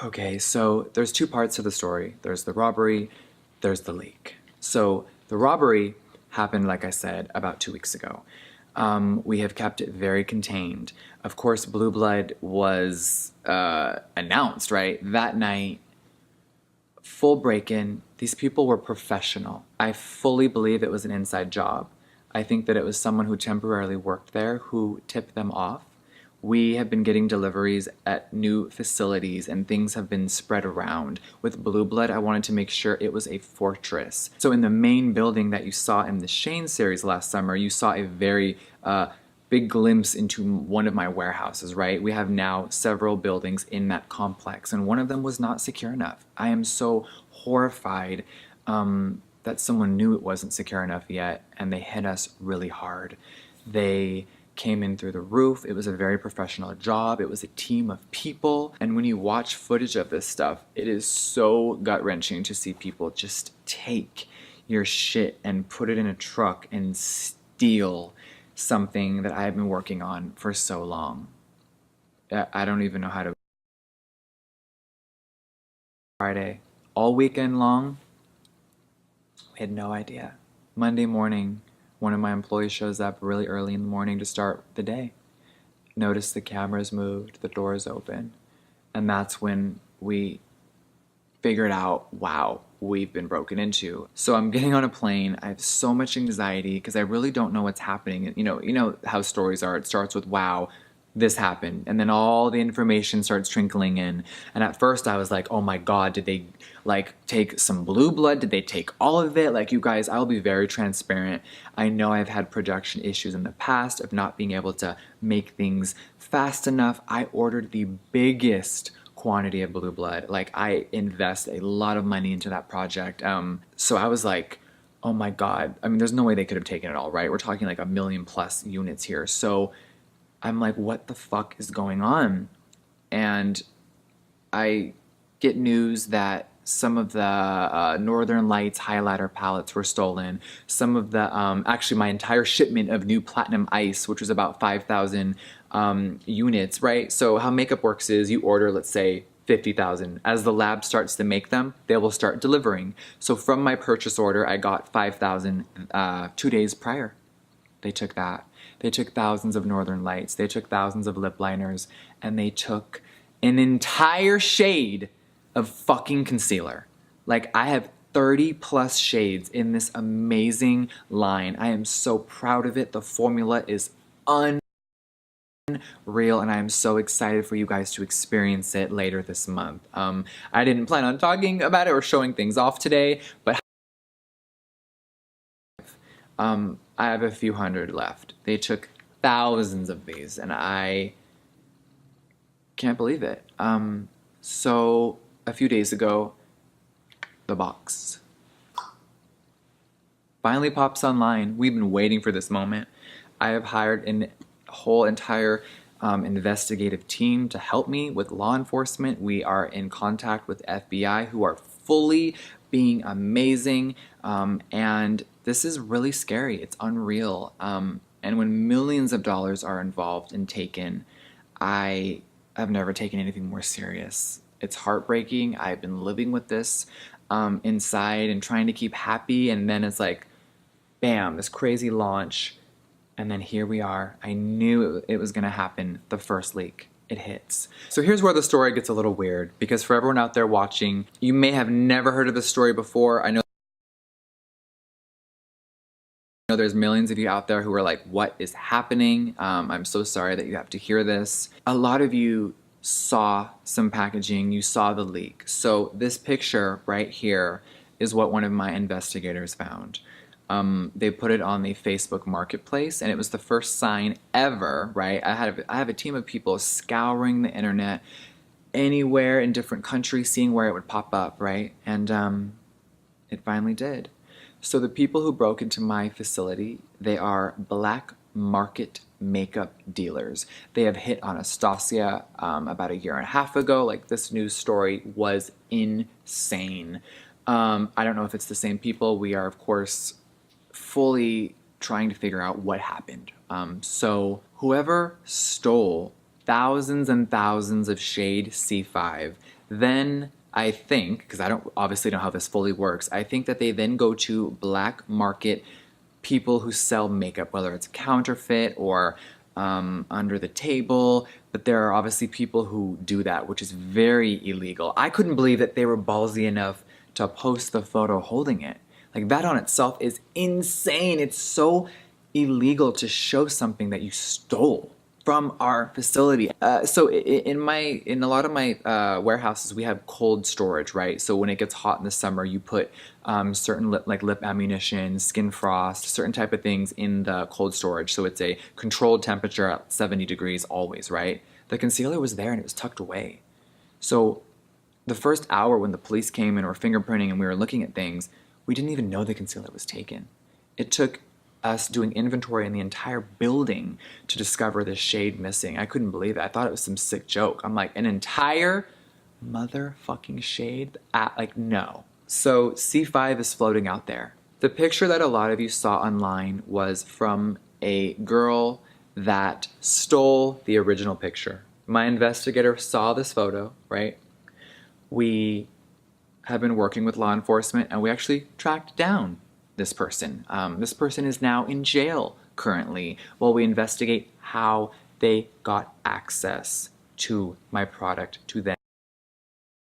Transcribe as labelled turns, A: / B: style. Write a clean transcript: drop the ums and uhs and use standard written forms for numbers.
A: Okay, so there's two parts to the story. There's the robbery, there's the leak. So the robbery happened, like I said, about 2 weeks ago. We have kept it very contained. Of course, Blue Blood was announced, right? That night, full break-in. These people were professional. I fully believe it was an inside job. I think that it was someone who temporarily worked there who tipped them off. We have been getting deliveries at new facilities and things have been spread around. With Blue Blood, I wanted to make sure it was a fortress. So in the main building that you saw in the Shane series last summer, you saw a very big glimpse into one of my warehouses, right? We have now several buildings in that complex and one of them was not secure enough. I am so horrified that someone knew it wasn't secure enough yet and they hit us really hard. They came in through the roof. It was a very professional job. It was a team of people. And when you watch footage of this stuff, it is so gut-wrenching to see people just take your shit and put it in a truck and steal something that I have been working on for so long. I don't even know how to. Friday, all weekend long, we had no idea. Monday morning, one of my employees shows up really early in the morning to start the day. Notice the cameras moved, the doors open, and that's when we figured out, wow, we've been broken into. So I'm getting on a plane. I have so much anxiety because I really don't know what's happening. You know how stories are. It starts with, wow, this happened, and then all the information starts trickling in. And at first I was like, oh my god, did they like take some Blue Blood? Did they take all of it? Like, you guys, I'll be very transparent. I know I've had production issues in the past of not being able to make things fast enough. I ordered the biggest quantity of Blue Blood. Like, I invest a lot of money into that project. So I was like, oh my god. I mean, there's no way they could have taken it all, right? We're talking like 1 million plus units here. So I'm like, what the fuck is going on? And I get news that some of the Northern Lights highlighter palettes were stolen. Some of the, actually my entire shipment of new Platinum Ice, which was about 5,000 units, right? So how makeup works is you order, let's say, 50,000. As the lab starts to make them, they will start delivering. So from my purchase order, I got 5,000 2 days prior. They took that. They took thousands of Northern Lights. They took thousands of lip liners. And they took an entire shade of fucking concealer. Like, I have 30 plus shades in this amazing line. I am so proud of it. The formula is unreal, and I am so excited for you guys to experience it later this month. I didn't plan on talking about it or showing things off today, but I have a few hundred left. They took thousands of these, and I can't believe it. So a few days ago, the box finally pops online. We've been waiting for this moment. I have hired a whole entire investigative team to help me with law enforcement. We are in contact with FBI, who are fully being amazing, and this is really scary. It's unreal. And when millions of dollars are involved and taken, I have never taken anything more serious. It's heartbreaking. I've been living with this inside and trying to keep happy, and then it's like, bam, this crazy launch, and then here we are. I knew it was gonna happen the first leak. It hits. So here's where the story gets a little weird, because for everyone out there watching, you may have never heard of this story before. I know there's millions of you out there who are like, what is happening? I'm so sorry that you have to hear this. A lot of you saw some packaging, you saw the leak. So this picture right here is what one of my investigators found. They put it on the Facebook Marketplace, and it was the first sign ever, right? I have a team of people scouring the internet, anywhere in different countries, seeing where it would pop up, right? And it finally did. So the people who broke into my facility, they are black market makeup dealers. They have hit Anastasia about 1.5 years ago. Like, this news story was insane. I don't know if it's the same people. We are, of course, fully trying to figure out what happened. So whoever stole thousands and thousands of shade C5, Then I think, because I don't obviously know how this fully works, I think that they then go to black market people who sell makeup, whether it's counterfeit or under the table. But there are obviously people who do that, which is very illegal. I couldn't believe that they were ballsy enough to post the photo holding it. Like, that on itself is insane. It's so illegal to show something that you stole from our facility. So in a lot of my warehouses, we have cold storage, right? So when it gets hot in the summer, you put certain lip ammunition, skin frost, certain type of things in the cold storage. So it's a controlled temperature at 70 degrees always, right? The concealer was there and it was tucked away. So the first hour when the police came and were fingerprinting and we were looking at things, we didn't even know the concealer was taken. It took us doing inventory in the entire building to discover this shade missing. I couldn't believe it. I thought it was some sick joke. I'm like, an entire motherfucking shade? Like, no. So C5 is floating out there. The picture that a lot of you saw online was from a girl that stole the original picture. My investigator saw this photo, right? We have been working with law enforcement and we actually tracked down this person. This person is now in jail currently while we investigate how they got access to my product to them.